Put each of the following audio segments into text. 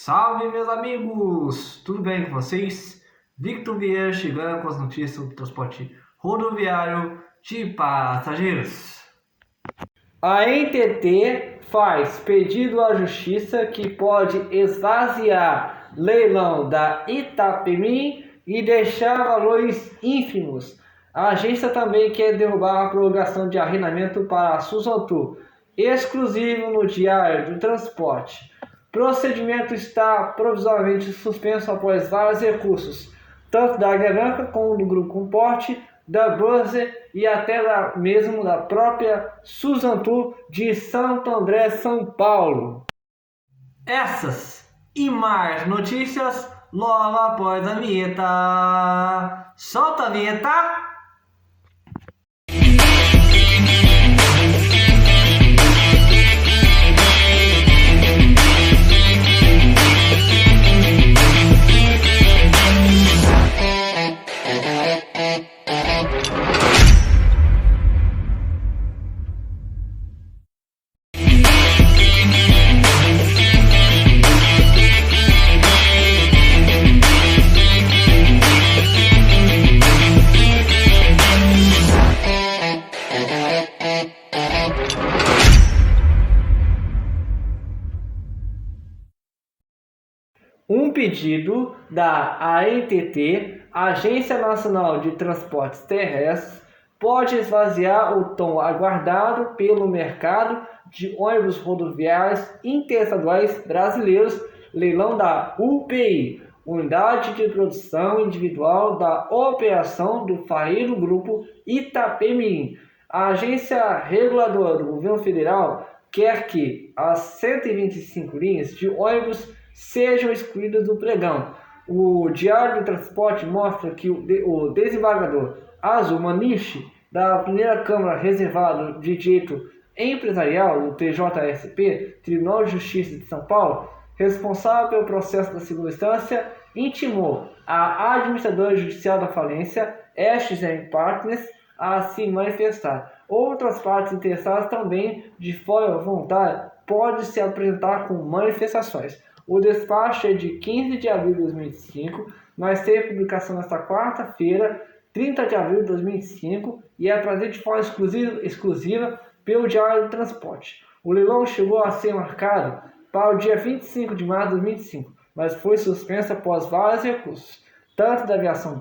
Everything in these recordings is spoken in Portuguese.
Salve, meus amigos! Tudo bem com vocês? Victor Vieira chegando com as notícias do transporte rodoviário de passageiros. A NTT faz pedido à Justiça que pode esvaziar leilão da Itapemirim e deixar valores ínfimos. A agência também quer derrubar a prorrogação de arrendamento para a Suzano, exclusivo no Diário do Transporte. Procedimento está provisoriamente suspenso após vários recursos, tanto da Águia Branca como do Grupo Comporte, da Buzzer e até mesmo da própria Suzano de Santo André, São Paulo. Essas e mais notícias logo após a vinheta. Solta a vinheta! Um pedido da ANTT, Agência Nacional de Transportes Terrestres, pode esvaziar o tão aguardado pelo mercado de ônibus rodoviários interestaduais brasileiros, leilão da UPI, Unidade de Produção Individual da Operação do Falido Grupo Itapemirim. A agência reguladora do governo federal quer que as 125 linhas de ônibus sejam excluídas do pregão. O Diário do Transporte mostra que o desembargador Azul Maniche, da primeira Câmara Reservada de Direito Empresarial do TJSP, Tribunal de Justiça de São Paulo, responsável pelo processo da segunda instância, intimou a administradora judicial da falência, SXM Partners, a se manifestar. Outras partes interessadas também, de forma voluntária, podem se apresentar com manifestações. O despacho é de 15 de abril de 2005, mas teve publicação nesta quarta-feira, 30 de abril de 2005, e é trazido de forma exclusiva pelo Diário do Transporte. O leilão chegou a ser marcado para o dia 25 de março de 2005, mas foi suspenso após vários recursos, tanto da aviação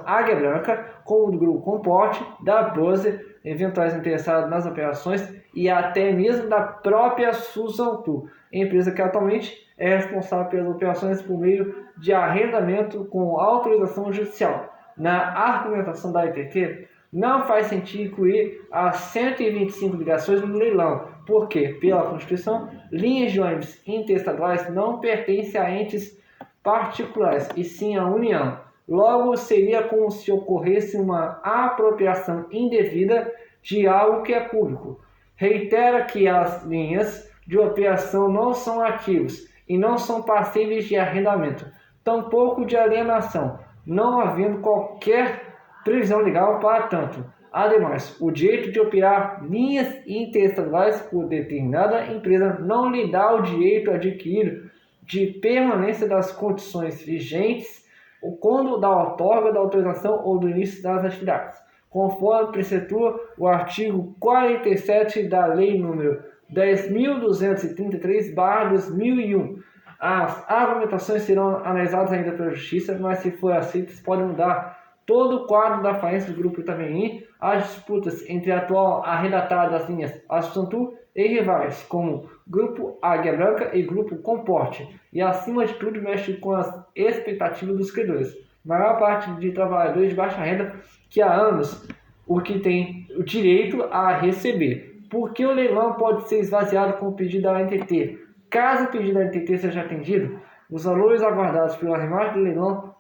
Águia Branca, como do Grupo Comporte, da Buzzer, eventuais interessados nas operações, e até mesmo da própria Suzano, empresa que atualmente é responsável pelas operações por meio de arrendamento com autorização judicial. Na argumentação da ITT, não faz sentido incluir as 125 ligações no leilão, porque, pela Constituição, linhas de ônibus interestaduais não pertencem a entes particulares, e sim à União. Logo, seria como se ocorresse uma apropriação indevida de algo que é público. Reitera que as linhas de operação não são ativos e não são passíveis de arrendamento, tampouco de alienação, não havendo qualquer previsão legal para tanto. Ademais, o direito de operar linhas interestaduais por determinada empresa não lhe dá o direito adquirido de permanência das condições vigentes ou quando da outorga da autorização ou do início das atividades, conforme preceitua o artigo 47 da Lei nº 10.233/2001. As argumentações serão analisadas ainda pela Justiça, mas se for aceitas podem mudar todo o quadro da falência do Grupo Itapemirim. As disputas entre a atual arrendatária das linhas Suzano e rivais, como Grupo Águia Branca e Grupo Comporte, e acima de tudo mexe com as expectativas dos credores, maior parte de trabalhadores de baixa renda que há anos o que tem o direito a receber. Porque o leilão pode ser esvaziado com o pedido da NTT. Caso o pedido da NTT seja atendido, os valores aguardados pela remate do leilão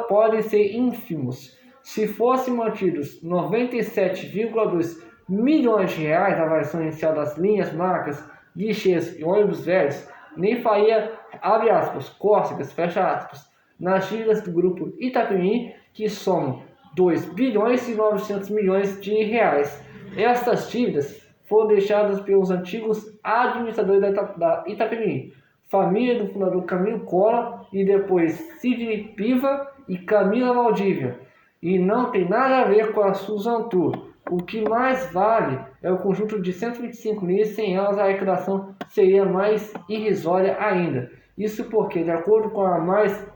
podem ser ínfimos. Se fossem mantidos 97,2 milhões de reais na avaliação inicial das linhas, marcas, guichês e ônibus velhos, nem faria, abre aspas, cócegas, fecha aspas, nas dívidas do Grupo Itapemirim, que somam 2 bilhões e 900 milhões de reais. Estas dívidas foram deixadas pelos antigos administradores da Itapemirim. família do fundador Camilo Collor e depois Sidney Piva e Camila Valdívia. E não tem nada a ver com a Susan Tour. O que mais vale é o conjunto de 125 linhas, sem elas a arrecadação seria mais irrisória ainda. Isso porque, de acordo com a mais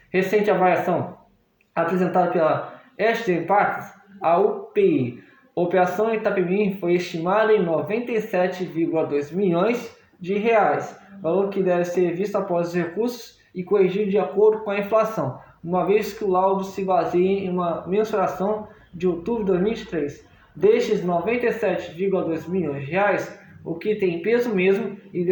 recente avaliação apresentada pela Ashton Partners, a UPI, Operação Itapemirim, foi estimada em 97,2 milhões de reais, valor que deve ser visto após os recursos e corrigido de acordo com a inflação, uma vez que o laudo se baseia em uma mensuração de outubro de 2023. Destes 97,2 milhões de reais, o que tem peso mesmo e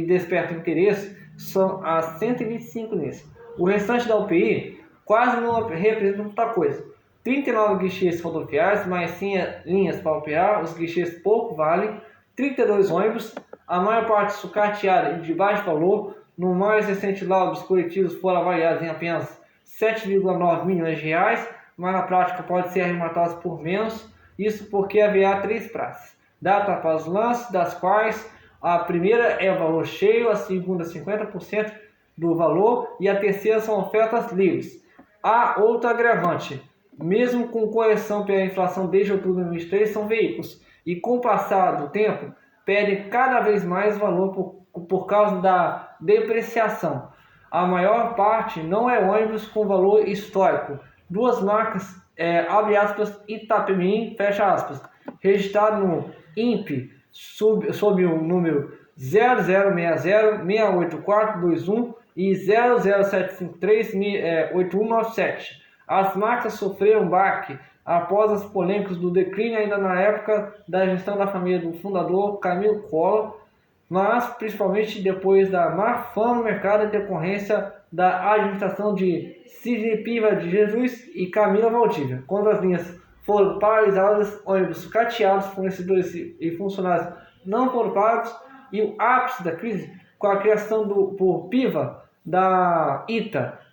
desperta interesse são as 125 linhas. O restante da UPI quase não representa muita coisa. 39 guichês rodoviários, mais 100 linhas para operar, os guichês pouco valem, 32 ônibus, a maior parte sucateada e de baixo valor. No mais recente laudo, os coletivos foram avaliados em apenas 7,9 milhões de reais, mas na prática pode ser arrematados por menos, isso porque haverá 3 praças. Data para os lances, das quais a primeira é o valor cheio, a segunda 50% do valor e a terceira são ofertas livres. Há outro agravante. Mesmo com correção pela inflação desde outubro de 2023, são veículos e com o passar do tempo perdem cada vez mais valor por causa da depreciação. A maior parte não é ônibus com valor histórico. Duas marcas, abre aspas, Itapemirim, fecha aspas, registrado no INPE sob o número 0060-68421 e 00753-8197. As marcas sofreram baque após as polêmicas do declínio ainda na época da gestão da família do fundador Camilo Collor, mas principalmente depois da má fama no mercado em decorrência da administração de Sidney Piva de Jesus e Camila Valdívia. Quando as linhas foram paralisadas, ônibus sucateados, fornecedores e funcionários não foram pagos, e o ápice da crise com a criação por Piva da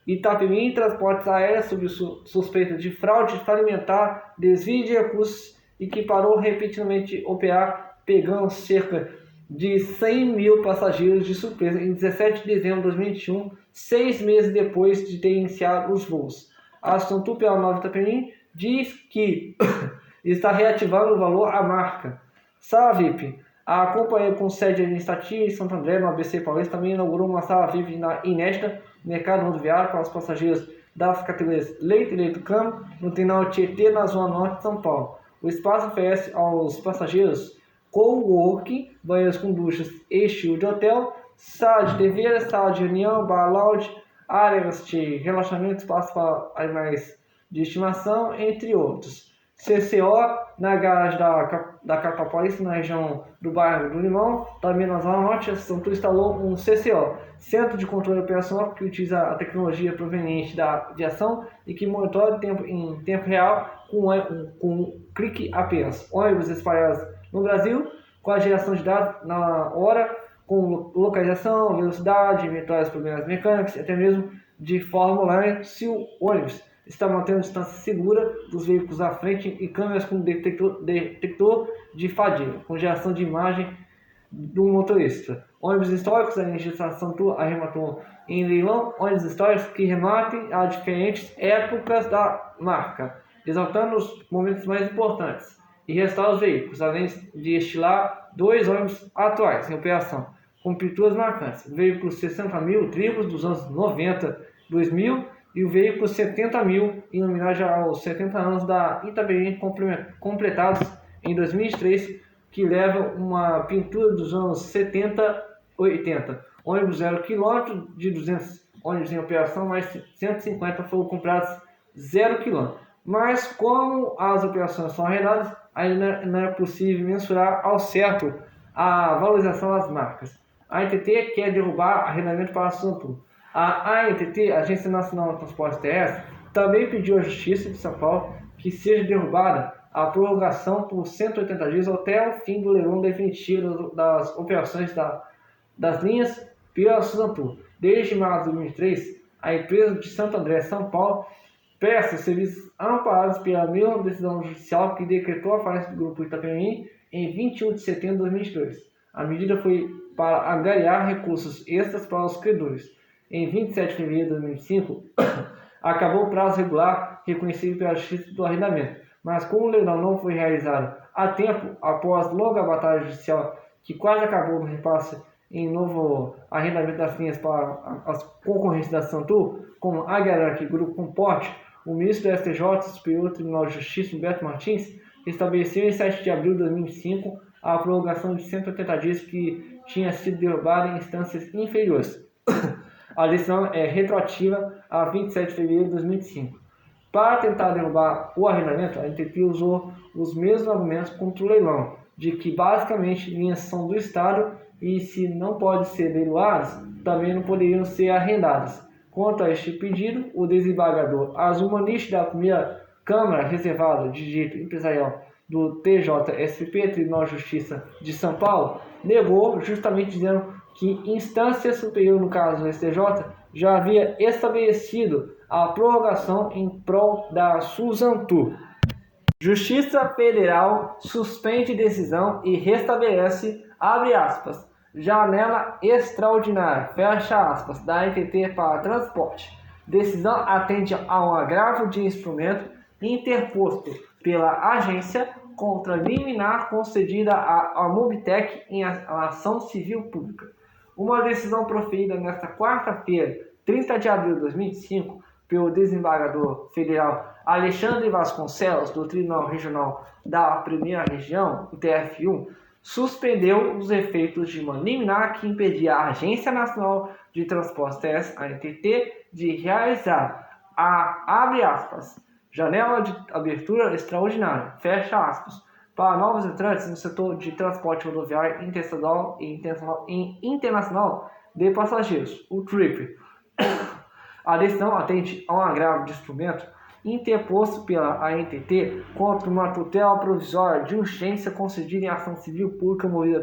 Itapemirim Transportes Aéreos sob suspeita de fraude falimentar, desvio de recursos e que parou repentinamente operar, pegando cerca de 100 mil passageiros de surpresa em 17 de dezembro de 2021, 6 meses depois de ter iniciado os voos. A Santur pela Nova Itapemirim diz que está reativando o valor à marca. Sala VIP. A companhia com sede administrativa em Santo André, no ABC Paulista, também inaugurou uma sala VIP inédita no mercado rodoviário para os passageiros das categorias Leito e Leito Cama, no terminal Tietê, na Zona Norte de São Paulo. O espaço oferece aos passageiros coworking, banheiros com duchas e estilo de hotel, sala de TV, sala de reunião, bar lounge, áreas de relaxamento, espaço para animais de estimação, entre outros. CCO na garagem da capital paulista, na região do bairro do Limão, também na Zona Norte. A Santur instalou um CCO, Centro de Controle Operacional, que utiliza a tecnologia proveniente da aviação e que monitora em tempo real com um clique apenas. Ônibus espalhados no Brasil, com a geração de dados na hora, com localização, velocidade, eventuais problemas mecânicos, até mesmo de forma online, se o ônibus está mantendo distância segura dos veículos à frente e câmeras com detector de fadiga, com geração de imagem do motorista. Ônibus históricos, a legislação arrematou em leilão ônibus históricos que rematem a diferentes épocas da marca, exaltando os momentos mais importantes, e restaurar os veículos, além de estilar 2 ônibus atuais em operação, com pinturas marcantes. O veículo 60 mil tribos dos anos 90, 2000, e o veículo 70 mil, em homenagem aos 70 anos da Itapemirim, completados em 2003, que leva uma pintura dos anos 70, 80. Ônibus 0 km, de 200 ônibus em operação, mais 150 foram comprados 0 km. Mas como as operações são arrendadas, ainda não é possível mensurar ao certo a valorização das marcas. A ANTT quer derrubar arrendamento para a Santur. A ANTT, Agência Nacional de Transportes Terrestres, também pediu à Justiça de São Paulo que seja derrubada a prorrogação por 180 dias até o fim do leilão definitivo das operações das linhas pela Santur. Desde março de 2003, a empresa de Santo André, São Paulo, presta serviços amparados pela mesma decisão judicial que decretou a falência do grupo Itapemirim em 21 de setembro de 2002. A medida foi para angariar recursos extras para os credores. Em 27 de fevereiro de 2005, acabou o prazo regular reconhecido pela Justiça do Arrendamento, mas como o leilão não foi realizado a tempo, após longa batalha judicial que quase acabou no repasse em novo arrendamento das linhas para as concorrentes da Santur, como Aguiar Grupo Comporte, o ministro do STJ, Superior Tribunal de Justiça, Humberto Martins, estabeleceu em 7 de abril de 2005 a prorrogação de 180 dias que tinha sido derrubada em instâncias inferiores. A decisão é retroativa a 27 de fevereiro de 2005. Para tentar derrubar o arrendamento, a NTT usou os mesmos argumentos contra o leilão, de que basicamente linhas são do Estado e se não podem ser leiloadas, também não poderiam ser arrendadas. Quanto a este pedido, o desembargador Azul Maniche da primeira Câmara Reservada de Direito Empresarial do TJSP, Tribunal de Justiça de São Paulo, negou, justamente dizendo que instância superior, no caso do STJ, já havia estabelecido a prorrogação em prol da Suzantur. Justiça Federal suspende decisão e restabelece, abre aspas, janela extraordinária, fecha aspas, da NTT para transporte. Decisão atende a um agravo de instrumento interposto pela agência contra liminar concedida à Mobitech em ação civil pública. Uma decisão proferida nesta quarta-feira, 30 de abril de 2005, pelo desembargador federal Alexandre Vasconcelos, do Tribunal Regional da Primeira Região, o TF1, suspendeu os efeitos de uma liminar que impedia a Agência Nacional de Transportes Terrestres, a ANTT, de realizar abre aspas, janela de abertura extraordinária, fecha aspas, para novos entrantes no setor de transporte rodoviário interestadual e internacional de passageiros, o TRIP. A decisão atende a um agravo de instrumento interposto pela ANTT contra uma tutela provisória de urgência concedida em ação civil pública movida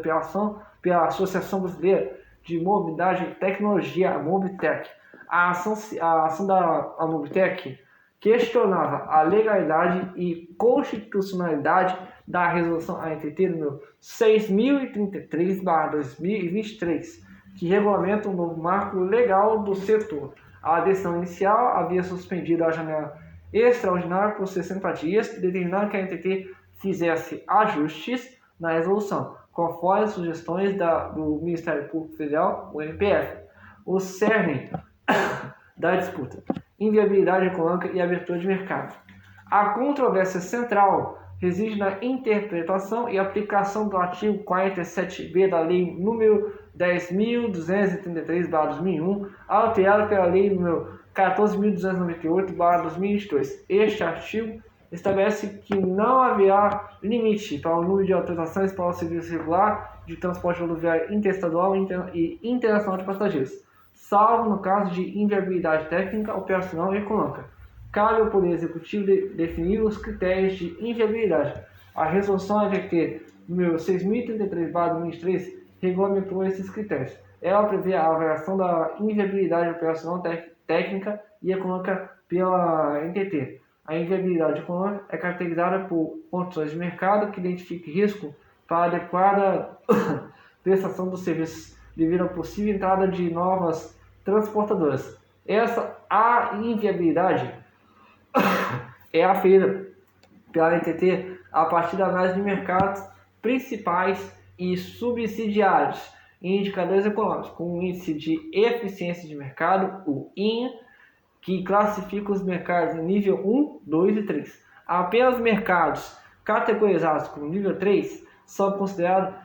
pela Associação Brasileira de Mobilidade e Tecnologia, a Mobitech. A ação da Mobitech questionava a legalidade e constitucionalidade da resolução ANTT número 6033/2023, que regulamenta um novo marco legal do setor. A decisão inicial havia suspendido a janela extraordinária por 60 dias, determinando que a ANTT fizesse ajustes na resolução, conforme as sugestões do Ministério Público Federal, o MPF. O cerne da disputa: inviabilidade econômica e abertura de mercado. A controvérsia central reside na interpretação e aplicação do artigo 47b da Lei nº 10.233/2001, alterado pela Lei nº 14.298/2022. Este artigo estabelece que não haverá limite para o número de autorizações para o serviço regular de transporte rodoviário interestadual e internacional de passageiros, salvo no caso de inviabilidade técnica, operacional e econômica. Cabe ao Poder Executivo definir os critérios de inviabilidade. A Resolução ANTT número 6033/2023 regulamentou esses critérios. Ela prevê a avaliação da inviabilidade operacional, técnica e econômica pela NTT. A inviabilidade econômica é caracterizada por condições de mercado que identifiquem risco para a adequada prestação dos serviços devido à possível entrada de novas transportadoras. A inviabilidade é aferida pela NTT a partir da análise de mercados principais e subsidiários em indicadores econômicos, como o Índice de Eficiência de Mercado, o INE, que classifica os mercados em nível 1, 2 e 3. Apenas mercados categorizados como nível 3 são considerados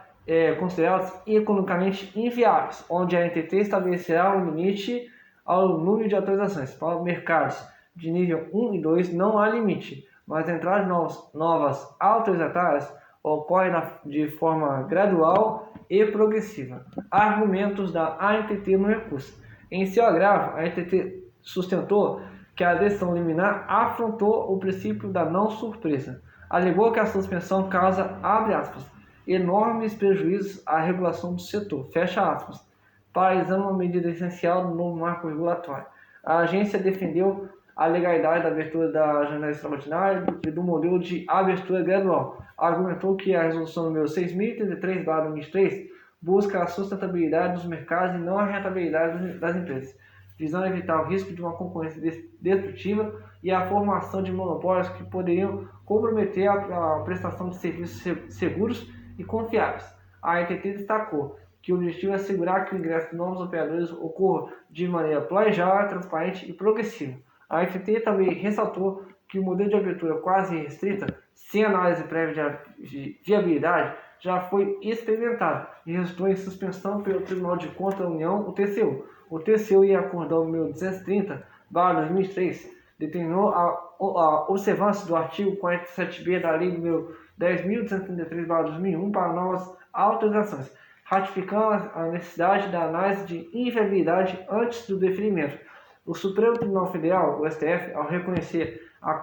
economicamente inviáveis, onde a NTT estabelecerá um limite ao número de autorizações. Para mercados de nível 1 e 2 não há limite, mas a entrada de novas autorizatárias ocorre de forma gradual e progressiva. Argumentos da ANTT no recurso. Em seu agravo, a ANTT sustentou que a decisão liminar afrontou o princípio da não surpresa. Alegou que a suspensão causa, abre aspas, enormes prejuízos à regulação do setor, fecha aspas, paralisando uma medida essencial do novo marco regulatório. A agência defendeu a legalidade da abertura da janela extraordinária e do modelo de abertura gradual. Argumentou que a resolução número 6033/2023 busca a sustentabilidade dos mercados e não a rentabilidade das empresas, visando evitar o risco de uma concorrência destrutiva e a formação de monopólios que poderiam comprometer a prestação de serviços seguros e confiáveis. A ANTT destacou que o objetivo é assegurar que o ingresso de novos operadores ocorra de maneira planejada, transparente e progressiva. A ANTT também ressaltou que o modelo de abertura quase restrita, sem análise prévia de viabilidade, já foi experimentado e resultou em suspensão pelo Tribunal de Contas da União, o TCU. O TCU, em acordão número 230/2003, determinou a observância do artigo 47b da Lei nº 10.233/2001 para novas autorizações, ratificando a necessidade da análise de inviabilidade antes do deferimento. O Supremo Tribunal Federal, o STF, ao reconhecer a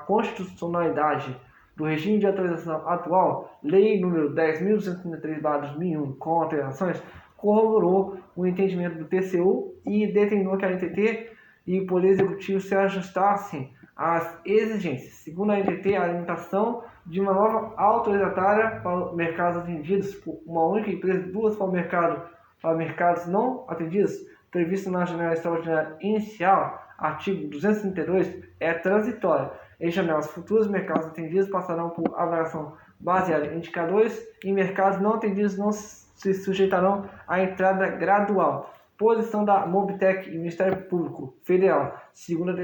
constitucionalidade do regime de autorização atual, Lei nº 10.233/2001, com alterações, corroborou o entendimento do TCU e determinou que a ANTT e o Poder Executivo se ajustassem às exigências. Segundo a ANTT, a limitação de uma nova autorizatória para mercados atendidos por uma única empresa, duas para mercados não atendidos, previsto na janela extraordinária inicial, artigo 232, é transitória. Em janelas futuras, mercados atendidos passarão por avaliação baseada em indicadores e mercados não atendidos não se sujeitarão à entrada gradual. Posição da Mobitech e Ministério Público Federal. Segundo a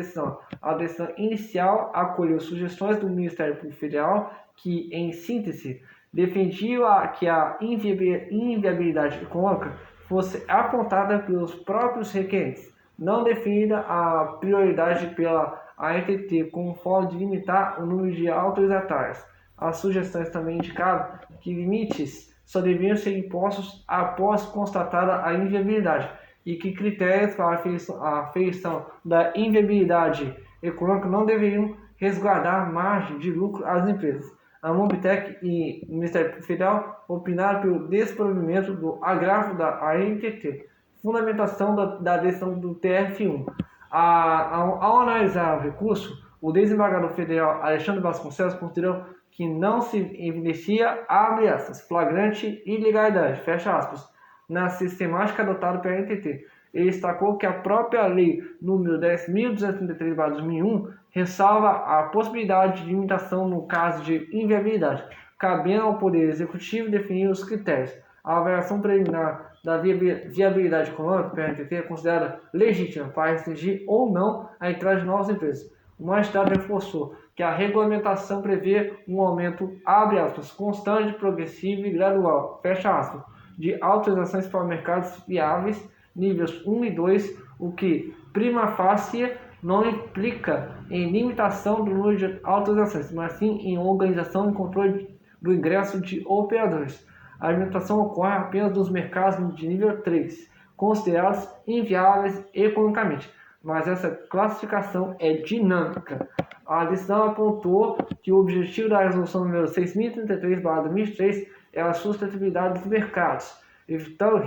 decisão inicial acolheu sugestões do Ministério Público Federal que, em síntese, defendia que a inviabilidade econômica fosse apontada pelos próprios requerentes, não definida a prioridade pela ANTT com o foco de limitar o número de autorizatórias. As sugestões também indicavam que limites só deveriam ser impostos após constatada a inviabilidade e que critérios para a aferição da inviabilidade econômica não deveriam resguardar margem de lucro às empresas. A Mobitech e o Ministério Público Federal opinaram pelo desprovimento do agravo da ANTT. Fundamentação da decisão do TRF1. Ao analisar o recurso, o desembargador federal Alexandre Vasconcelos considerou que não se evidencia, abre aspas, flagrante ilegalidade, fecha aspas, na sistemática adotada pela ANTT. Ele destacou que a própria Lei nº 10.233/2001 ressalva a possibilidade de limitação no caso de inviabilidade, cabendo ao Poder Executivo definir os critérios. A avaliação preliminar da viabilidade econômica pela ANTT é considerada legítima para restringir ou não a entrada de novas empresas. O magistrado reforçou que a regulamentação prevê um aumento, abre aspas, constante, progressivo e gradual, fecha aspas, de autorizações para mercados viáveis, níveis 1 e 2, o que, prima facie, não implica em limitação do número de autorizações, mas sim em organização e controle do ingresso de operadores. A limitação ocorre apenas nos mercados de nível 3, considerados inviáveis economicamente, mas essa classificação é dinâmica. A decisão apontou que o objetivo da resolução número 6.033/2003 é a sustentabilidade dos mercados, evitando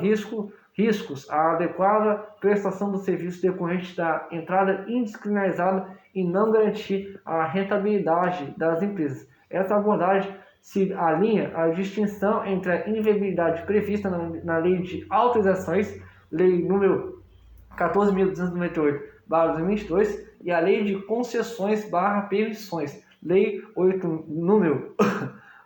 riscos à adequada prestação do serviço decorrente da entrada indiscriminada e não garantir a rentabilidade das empresas. Essa abordagem se alinha à distinção entre a inviabilidade prevista na Lei de Autorizações, Lei número 14.298/2022, e a Lei de Concessões/Permissões, Lei número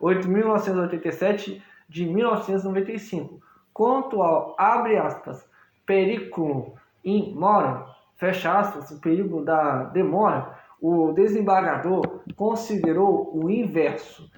8.987 de 1995. Quanto ao, abre aspas, periculum in mora, fecha aspas, o perigo da demora, o desembargador considerou o inverso.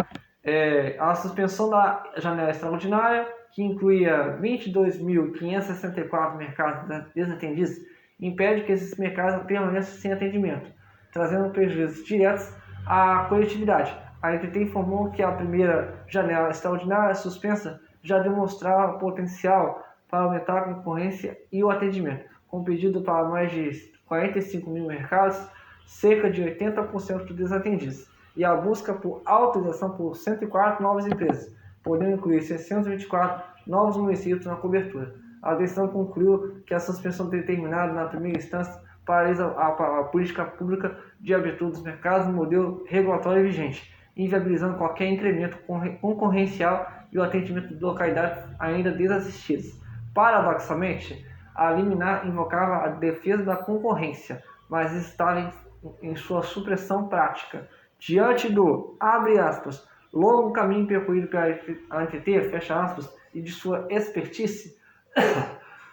A suspensão da janela extraordinária, que incluía 22.564 mercados desatendidos, impede que esses mercados permaneçam sem atendimento, trazendo prejuízos diretos à coletividade. A ANTT informou que a primeira janela extraordinária suspensa já demonstrava potencial para aumentar a concorrência e o atendimento, com pedido para mais de 45 mil mercados, cerca de 80% desatendidos, e a busca por autorização por 104 novas empresas, podendo incluir 624 novos municípios na cobertura. A decisão concluiu que a suspensão determinada na primeira instância paralisa a política pública de abertura dos mercados no modelo regulatório vigente, inviabilizando qualquer incremento concorrencial e o atendimento de localidades ainda desassistidas. Paradoxalmente, a liminar invocava a defesa da concorrência, mas estava em sua supressão prática. Diante do, abre aspas, longo caminho percorrido pela ANTT, fecha aspas, e de sua expertise,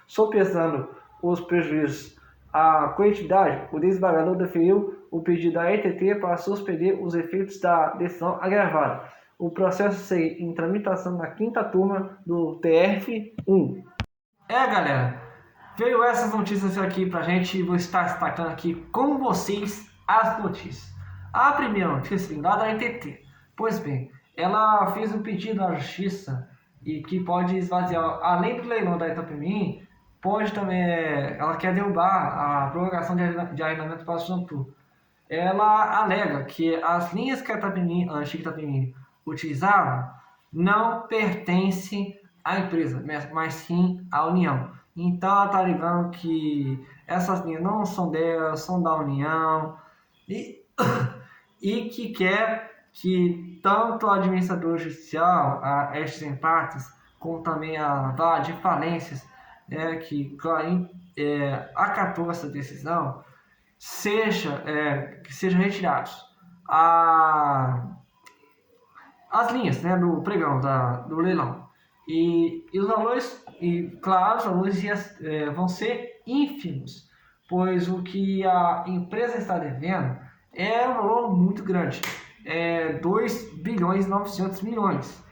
sopesando os prejuízos à coletividade, o desembargador deferiu o pedido da ETT para suspender os efeitos da decisão agravada. O processo segue em tramitação na 5ª turma do TRF1. Galera, veio essas notícias aqui pra gente e vou estar destacando aqui com vocês as notícias. A primeira notícia vem da ETT. Pois bem, ela fez um pedido à justiça e que pode esvaziar, além do leilão da Itapemirim, pode também, ela quer derrubar a prorrogação de arrendamento para o Santu. Ela alega que as linhas que a antiga Itapemirim utilizava não pertencem à empresa, mas sim à União. Então ela está alegando que essas linhas não são dela, são da União e que quer que tanto o administrador judicial, a Extrem Partes, como também a vara de falências, que acatou essa decisão, que sejam retirados as linhas, do pregão, do leilão. E os valores, claro, os valores vão ser ínfimos, pois o que a empresa está devendo é um valor muito grande, 2 bilhões e 900 milhões.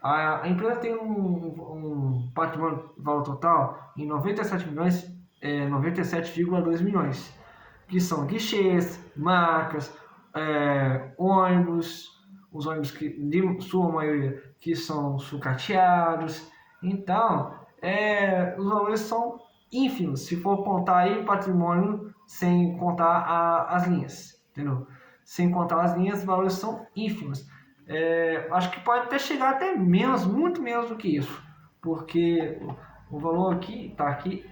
A empresa tem um patrimônio valor total em 97 milhões, 97,2 milhões, que são guichês, marcas, ônibus, os ônibus que, de sua maioria, que são sucateados. Então, os valores são ínfimos, se for contar aí patrimônio sem contar as linhas, entendeu? Sem contar as linhas, os valores são ínfimos. Acho que pode até chegar até menos, muito menos do que isso, porque o valor aqui,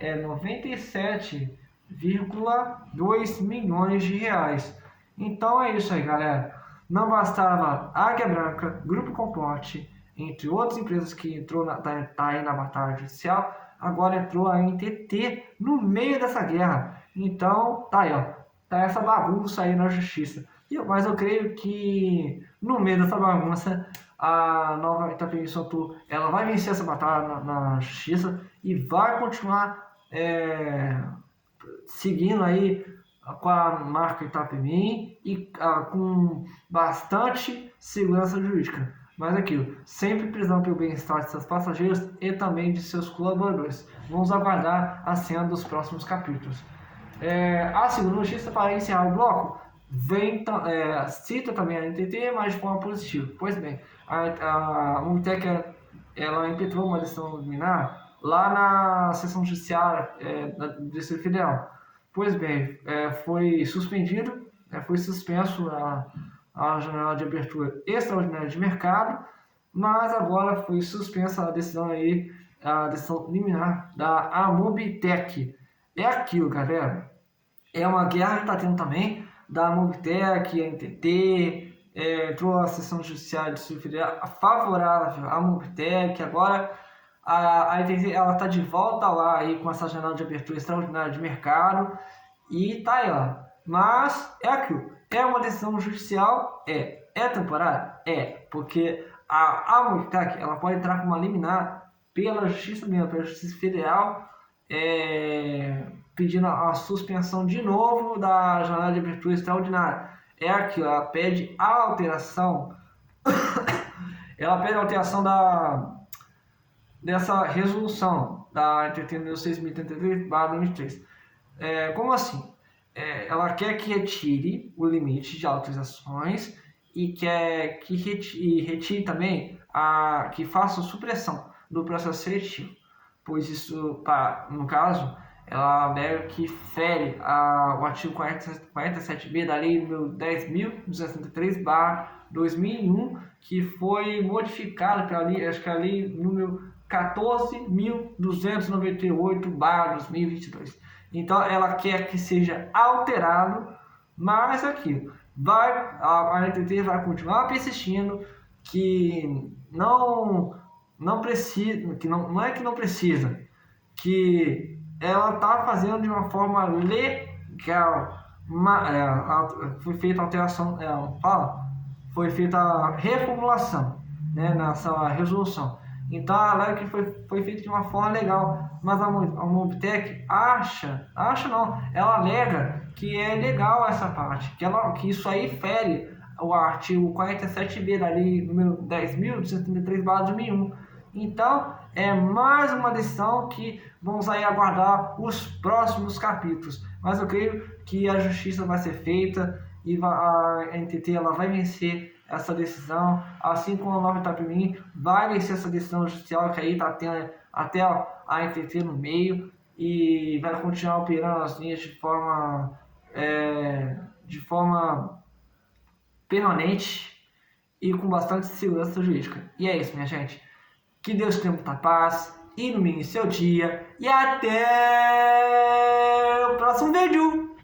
é 97,2 milhões de reais. Então é isso aí, galera. Não bastava Águia Branca, Grupo Complote, entre outras empresas que entrou tá aí na batalha judicial, agora entrou a NTT no meio dessa guerra. Então, tá aí, ó. Tá essa bagunça aí na justiça. Mas eu creio que no meio dessa bagunça, a nova Itapemirim Santu, ela vai vencer essa batalha na justiça e vai continuar seguindo aí com a marca Itapemirim e com bastante segurança jurídica. Mas aquilo, sempre prezando pelo bem-estar de seus passageiros e também de seus colaboradores. Vamos aguardar a cena dos próximos capítulos. A segunda notícia, para encerrar o bloco, cita também a NTT, mas de forma positiva. Pois bem, a Mobitech ela impetrou uma decisão liminar lá na seção judiciária do Distrito Federal. Pois bem, foi suspenso a janela de abertura extraordinária de mercado, mas agora foi suspensa a decisão liminar da Amobitech. É aquilo, galera. É uma guerra que está tendo também da Mobitech, a NTT, entrou a sessão judiciária do Distrito Federal favorável à Mobitech. Agora a NTT está de volta lá aí com essa janela de abertura extraordinária de mercado e tá aí, ó. Mas é aquilo, é uma decisão judicial, é temporária, porque a Mobitech ela pode entrar com uma liminar pela Justiça mesmo, pela Justiça Federal, pedindo a suspensão de novo da janela de abertura extraordinária. É aqui, ela pede a alteração dessa resolução da NTT 6033/2003. Como assim? Ela quer que retire o limite de autorizações e quer que retire também que faça supressão do processo seletivo, pois isso, no caso, ela alega que fere o artigo 47b da Lei 10.263/2001, que foi modificada pela lei, acho que a Lei número 14.298/2022. Então ela quer que seja alterado, mas aquilo, a NTT vai continuar persistindo que não precisa, que não é que não precisa, que ela está fazendo de uma forma legal. Foi feita alteração, foi feita a reformulação, né, nessa resolução. Então alega que foi feito de uma forma legal, mas a Mobitech ela alega que é legal essa parte, que isso aí fere o artigo 47b da lei número 10.233/2001. Então é mais uma decisão que vamos aí aguardar os próximos capítulos, mas eu creio que a justiça vai ser feita e a NTT ela vai vencer essa decisão, assim como a Nova Itapemirim vai vencer essa decisão judicial que aí está tendo até a NTT no meio e vai continuar operando as linhas de forma permanente e com bastante segurança jurídica. E é isso, minha gente. Que Deus tenha muita paz, ilumine seu dia e até o próximo vídeo!